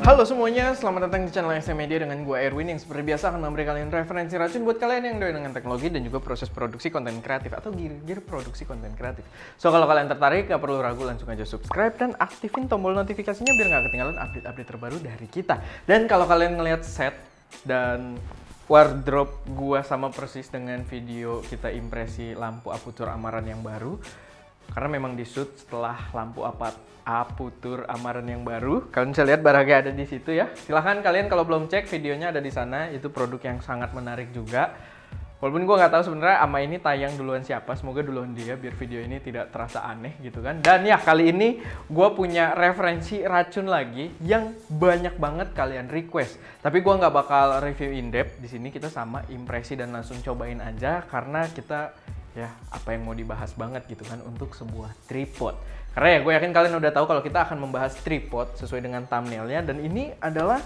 Halo semuanya, selamat datang di channel SM Media dengan gue Erwin yang seperti biasa akan memberi kalian referensi racun buat kalian yang doyan dengan teknologi dan juga proses produksi konten kreatif atau gear produksi konten kreatif. So kalau kalian tertarik, gak perlu ragu, langsung aja subscribe dan aktifin tombol notifikasinya biar gak ketinggalan update-update terbaru dari kita. Dan kalau kalian ngelihat set dan wardrobe gua sama persis dengan video kita impresi lampu aputur amaran yang baru, karena memang di shoot setelah lampu aputur amaran yang baru. Kalian bisa lihat barangnya ada di situ ya. Silahkan kalian kalau belum cek videonya ada di sana. Itu produk yang sangat menarik juga. Walaupun gue nggak tahu sebenarnya ama ini tayang duluan siapa. Semoga duluan dia biar video ini tidak terasa aneh gitu kan. Dan ya kali ini gue punya referensi racun lagi yang banyak banget kalian request. Tapi gue nggak bakal review in depth. Di sini kita sama impresi dan langsung cobain aja karena kita ya apa yang mau dibahas banget gitu kan untuk sebuah tripod. Karena ya gue yakin kalian udah tahu kalau kita akan membahas tripod sesuai dengan thumbnailnya, dan ini adalah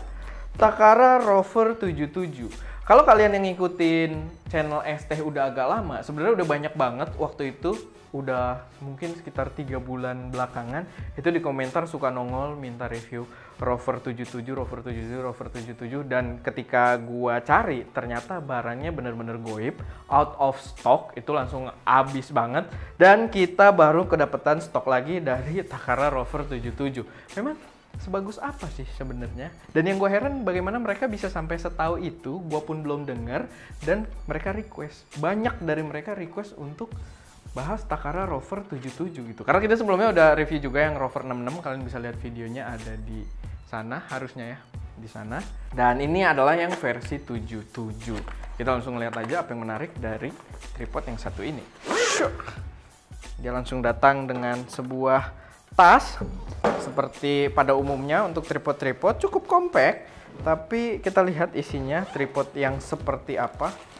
Takara Rover 77. Kalau kalian yang ngikutin channel ST udah agak lama, sebenarnya udah banyak banget waktu itu, udah mungkin sekitar 3 bulan belakangan, itu di komentar suka nongol minta review Rover 77, Rover 77, Rover 77, dan ketika gua cari ternyata barangnya bener-bener goib, out of stock, itu langsung habis banget, dan kita baru kedapetan stok lagi dari Takara Rover 77. Memang sebagus apa sih sebenarnya? Dan yang gue heran bagaimana mereka bisa sampai setahu itu, gue pun belum dengar, dan mereka request. Banyak dari mereka request untuk bahas Takara Rover 77 gitu. Karena kita sebelumnya udah review juga yang Rover 66, kalian bisa lihat videonya ada di sana, harusnya ya, di sana. Dan ini adalah yang versi 77. Kita langsung lihat aja apa yang menarik dari tripod yang satu ini. Dia langsung datang dengan sebuah tas seperti pada umumnya untuk tripod-tripod, cukup compact, tapi kita lihat isinya tripod yang seperti apa.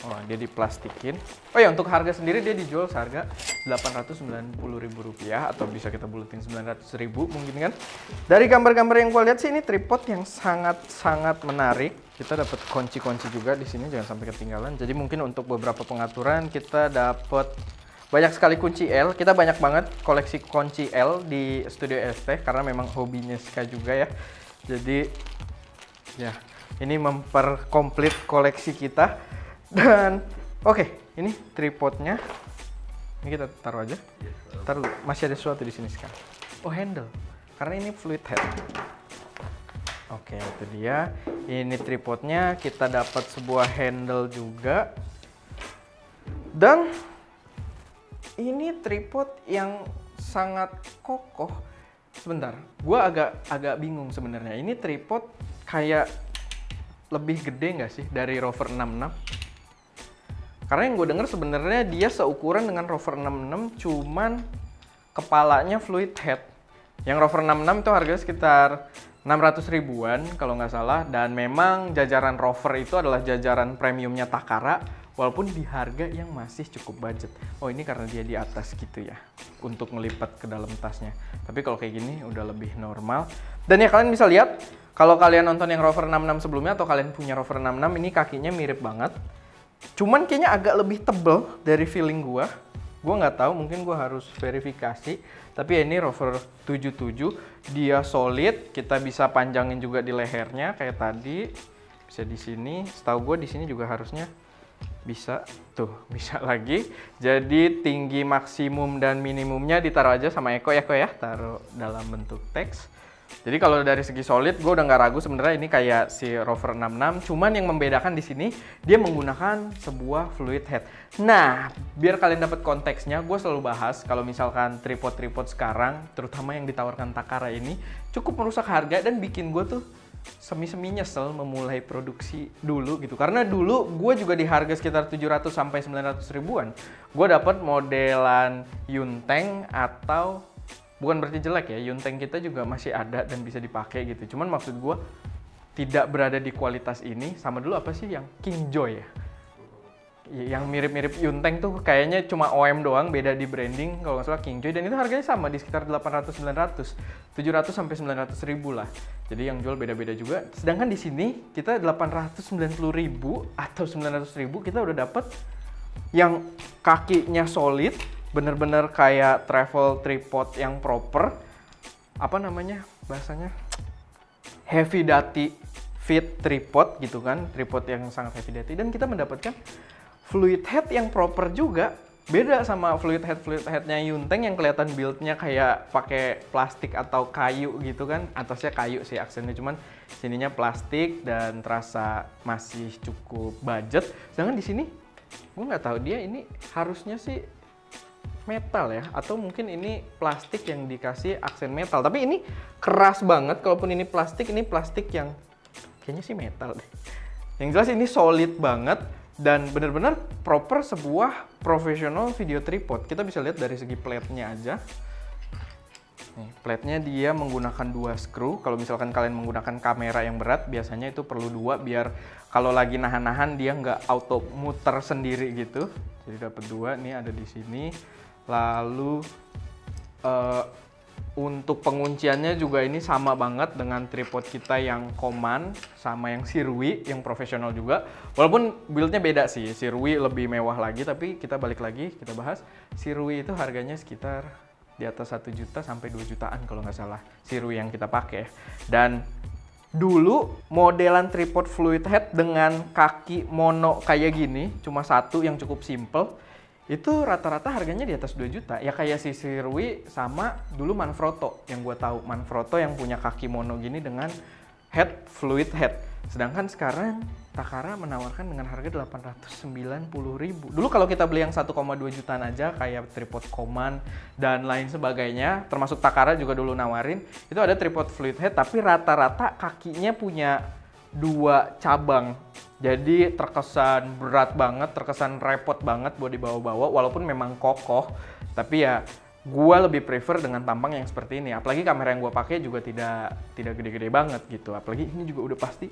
Oh, dia diplastikin. Oh ya, untuk harga sendiri dia dijual seharga Rp890.000 atau bisa kita buletin 900.000 mungkin kan. Dari gambar-gambar yang gue lihat sih ini tripod yang sangat-sangat menarik. Kita dapat kunci-kunci juga di sini, jangan sampai ketinggalan. Jadi mungkin untuk beberapa pengaturan kita dapat banyak sekali kunci L. Kita banyak banget koleksi kunci L di Studio ST karena memang hobinya Ska juga ya. Jadi ya, ini memperkomplit koleksi kita. Dan oke, ini tripodnya. Ini kita taruh aja. Taruh, masih ada sesuatu di sini sekarang. Oh, handle. Karena ini fluid head. Oke, itu dia. Ini tripodnya. Kita dapat sebuah handle juga. Dan ini tripod yang sangat kokoh. Sebentar, gue agak bingung sebenarnya. Ini tripod kayak lebih gede nggak sih dari Rover 66? Karena yang gue denger sebenarnya dia seukuran dengan Rover 66, cuman kepalanya fluid head. Yang Rover 66 itu harganya sekitar 600 ribuan kalau nggak salah, dan memang jajaran Rover itu adalah jajaran premiumnya Takara, walaupun di harga yang masih cukup budget. Oh, ini karena dia di atas gitu ya, untuk ngelipat ke dalam tasnya. Tapi kalau kayak gini udah lebih normal. Dan ya kalian bisa lihat, kalau kalian nonton yang Rover 66 sebelumnya atau kalian punya Rover 66, ini kakinya mirip banget. Cuman kayaknya agak lebih tebel dari feeling gua. Gua nggak tahu, mungkin gua harus verifikasi. Tapi ya ini Rover 77, dia solid. Kita bisa panjangin juga di lehernya kayak tadi. Bisa di sini. Setahu gua di sini juga harusnya bisa. Tuh, bisa lagi. Jadi tinggi maksimum dan minimumnya ditaruh aja sama Eko ya, taruh dalam bentuk teks. Jadi kalau dari segi solid, gue udah nggak ragu sebenarnya ini kayak si Rover 66. Cuman yang membedakan di sini, dia menggunakan sebuah fluid head. Nah, biar kalian dapat konteksnya, gue selalu bahas kalau misalkan tripod-tripod sekarang, terutama yang ditawarkan Takara ini, cukup merusak harga dan bikin gue tuh semi-semi nyesel memulai produksi dulu gitu. Karena dulu gue juga di harga sekitar 700 sampai 900 ribuan, gue dapat modelan Yunteng atau bukan berarti jelek ya, Yunteng kita juga masih ada dan bisa dipakai gitu. Cuman maksud gue tidak berada di kualitas ini. Sama dulu apa sih yang Kingjoy ya? Yang mirip-mirip Yunteng tuh kayaknya cuma OM doang, beda di branding kalau nggak salah Kingjoy. Dan itu harganya sama di sekitar 800-900, 700 sampai 900 ribu lah. Jadi yang jual beda-beda juga. Sedangkan di sini kita 890 ribu atau 900 ribu kita udah dapet yang kakinya solid, bener-bener kayak travel tripod yang proper. Apa namanya bahasanya? heavy duty fit tripod gitu kan, tripod yang sangat heavy duty, dan kita mendapatkan fluid head yang proper juga. Beda sama fluid headnya Yunteng yang kelihatan build-nya kayak pakai plastik atau kayu gitu kan. Atasnya kayu sih aksennya, cuman sininya plastik dan terasa masih cukup budget. Sedangkan di sini gue nggak tahu, dia ini harusnya sih metal ya, atau mungkin ini plastik yang dikasih aksen metal. Tapi ini keras banget, kalaupun ini plastik yang kayaknya sih metal deh. Yang jelas ini solid banget dan benar-benar proper sebuah profesional video tripod. Kita bisa lihat dari segi plate-nya aja. Nih, plate-nya dia menggunakan 2 screw. Kalau misalkan kalian menggunakan kamera yang berat, biasanya itu perlu 2 biar kalau lagi nahan-nahan dia nggak auto muter sendiri gitu. Jadi dapat 2, nih ada di sini. Lalu untuk pengunciannya juga ini sama banget dengan tripod kita yang Command sama yang Sirui yang profesional juga. Walaupun build-nya beda sih, Sirui lebih mewah lagi, tapi kita balik lagi, kita bahas. Sirui itu harganya sekitar di atas 1 juta sampai 2 jutaan kalau nggak salah, Sirui yang kita pakai. Dan dulu modelan tripod fluid head dengan kaki mono kayak gini, cuma satu yang cukup simple, itu rata-rata harganya di atas 2 juta. Ya kayak si Sirui sama dulu Manfrotto yang gue tahu. Manfrotto yang punya kaki mono gini dengan head fluid head. Sedangkan sekarang Takara menawarkan dengan harga 890.000. Dulu kalau kita beli yang 1,2 jutaan aja kayak tripod Command dan lain sebagainya, termasuk Takara juga dulu nawarin, itu ada tripod fluid head tapi rata-rata kakinya punya 2 cabang. Jadi terkesan berat banget, terkesan repot banget buat dibawa-bawa, walaupun memang kokoh. Tapi ya gue lebih prefer dengan tampang yang seperti ini. Apalagi kamera yang gue pakai juga tidak gede-gede banget gitu. Apalagi ini juga udah pasti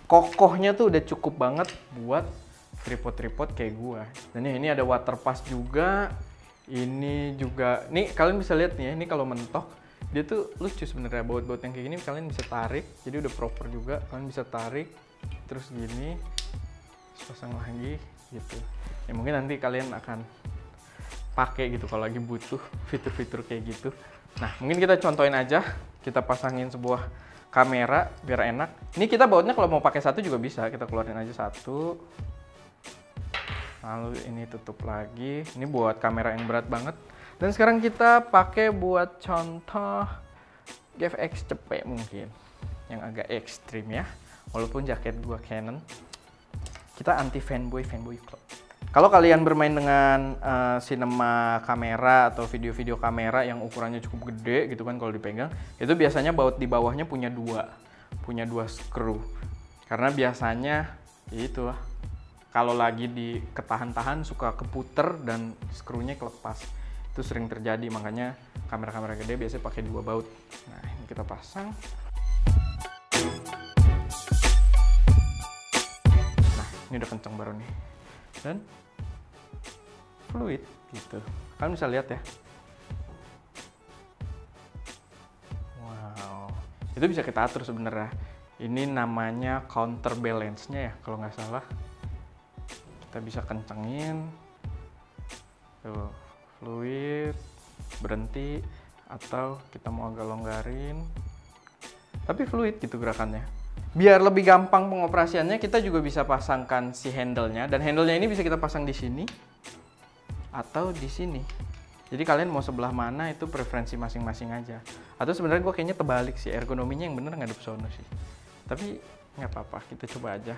kokohnya tuh udah cukup banget buat tripod-tripod kayak gue. Dan ini ada water pass juga. Ini juga, nih kalian bisa lihat nih ya, ini kalau mentok dia tuh lucu sebenarnya. Baut-baut yang kayak gini kalian bisa tarik, jadi udah proper juga. Kalian bisa tarik terus gini, pasang lagi gitu ya. Mungkin nanti kalian akan pakai gitu kalau lagi butuh fitur-fitur kayak gitu. Nah, mungkin kita contohin aja, kita pasangin sebuah kamera biar enak. Ini kita bautnya kalau mau pakai satu juga bisa, kita keluarin aja satu, lalu ini tutup lagi. Ini buat kamera yang berat banget. Dan sekarang kita pakai buat contoh GFX cepet mungkin yang agak ekstrim ya. Walaupun jaket gua Canon, kita anti fanboy club. Kalau kalian bermain dengan cinema kamera atau video-video kamera yang ukurannya cukup gede gitu kan, kalau dipegang itu biasanya baut di bawahnya punya dua screw. Karena biasanya ya itu lah, kalau lagi di ketahan-tahan suka keputer dan skrunya kelepas. Itu sering terjadi, makanya kamera-kamera gede biasanya pakai 2 baut. Nah, ini kita pasang. Ini udah kenceng baru nih, dan fluid gitu. Kalian bisa lihat ya. Wow, itu bisa kita atur sebenarnya. Ini namanya counterbalance-nya ya kalau nggak salah. Kita bisa kencengin. Tuh, fluid, berhenti, atau kita mau agak longgarin. Tapi fluid gitu gerakannya. Biar lebih gampang pengoperasiannya, kita juga bisa pasangkan si handle-nya. Dan handle-nya ini bisa kita pasang di sini atau di sini. Jadi kalian mau sebelah mana itu preferensi masing-masing aja. Atau sebenarnya gue kayaknya terbalik sih, ergonominya yang bener ngadep sono sih. Tapi nggak apa-apa, kita coba aja.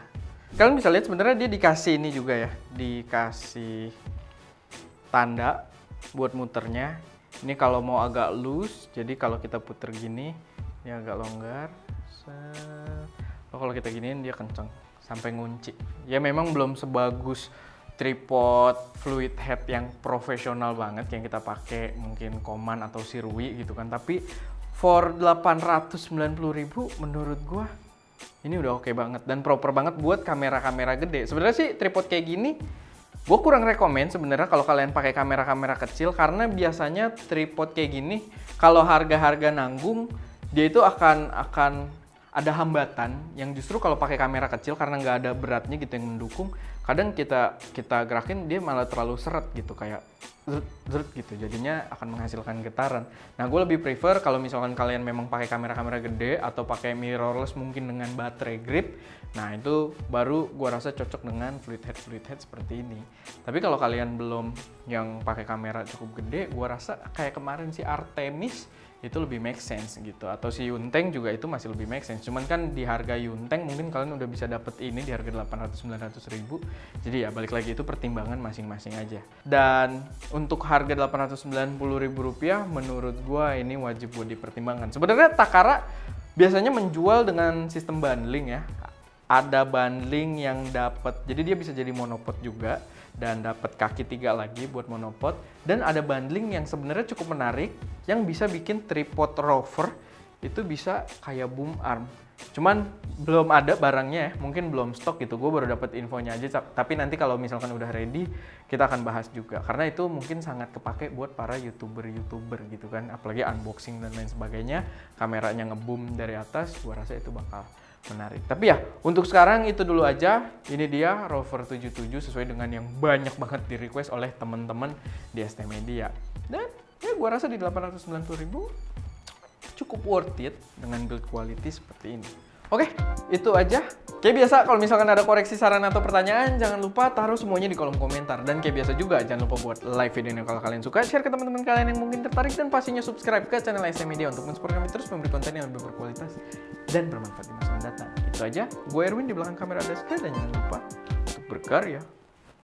Kalian bisa lihat sebenarnya dia dikasih ini juga ya, dikasih tanda buat muternya. Ini kalau mau agak loose, jadi kalau kita puter gini, ini agak longgar. Kalau kita giniin dia kenceng sampai ngunci. Ya memang belum sebagus tripod fluid head yang profesional banget yang kita pakai mungkin Command atau Sirui gitu kan. Tapi for 890.000 menurut gua ini udah oke banget dan proper banget buat kamera-kamera gede. Sebenarnya sih tripod kayak gini gue kurang rekomen sebenarnya kalau kalian pakai kamera-kamera kecil, karena biasanya tripod kayak gini kalau harga-harga nanggung dia itu akan ada hambatan yang justru kalau pakai kamera kecil karena nggak ada beratnya gitu yang mendukung, kadang kita gerakin dia malah terlalu seret gitu, kayak zret gitu, jadinya akan menghasilkan getaran. Nah, gue lebih prefer kalau misalkan kalian memang pakai kamera gede atau pakai mirrorless mungkin dengan baterai grip, nah itu baru gue rasa cocok dengan fluid head seperti ini. Tapi kalau kalian belum yang pakai kamera cukup gede, gue rasa kayak kemarin si Artemis itu lebih make sense gitu, atau si Yunteng juga itu masih lebih make sense. Cuman kan di harga Yunteng mungkin kalian udah bisa dapet ini di harga 800-900 ribu. Jadi ya balik lagi itu pertimbangan masing-masing aja. Dan untuk harga 890 ribu rupiah menurut gua ini wajib buat dipertimbangkan. Sebenarnya Takara biasanya menjual dengan sistem bundling ya. Ada bundling yang dapat, jadi dia bisa jadi monopod juga dan dapat kaki 3 lagi buat monopod, dan ada bundling yang sebenarnya cukup menarik yang bisa bikin tripod rover itu bisa kayak boom arm. Cuman belum ada barangnya ya, mungkin belum stok gitu. Gue baru dapat infonya aja, tapi nanti kalau misalkan udah ready kita akan bahas juga, karena itu mungkin sangat kepake buat para youtuber gitu kan, apalagi unboxing dan lain sebagainya. Kameranya ngeboom dari atas, gue rasa itu bakal menarik. Tapi ya untuk sekarang itu dulu aja. Ini dia Rover 77 sesuai dengan yang banyak banget di request oleh teman-teman di ST Media. Dan ya gue rasa di 890 ribu cukup worth it dengan build quality seperti ini. Oke, itu aja. Kayak biasa kalau misalkan ada koreksi, saran atau pertanyaan, jangan lupa taruh semuanya di kolom komentar. Dan kayak biasa juga jangan lupa buat like video ini kalau kalian suka, share ke teman-teman kalian yang mungkin tertarik, dan pastinya subscribe ke channel ST Media untuk mensupport kami terus memberi konten yang lebih berkualitas dan bermanfaat di masa mendatang. Itu aja. Gue Erwin, di belakang kamera ada Skye, dan jangan lupa untuk berkarya.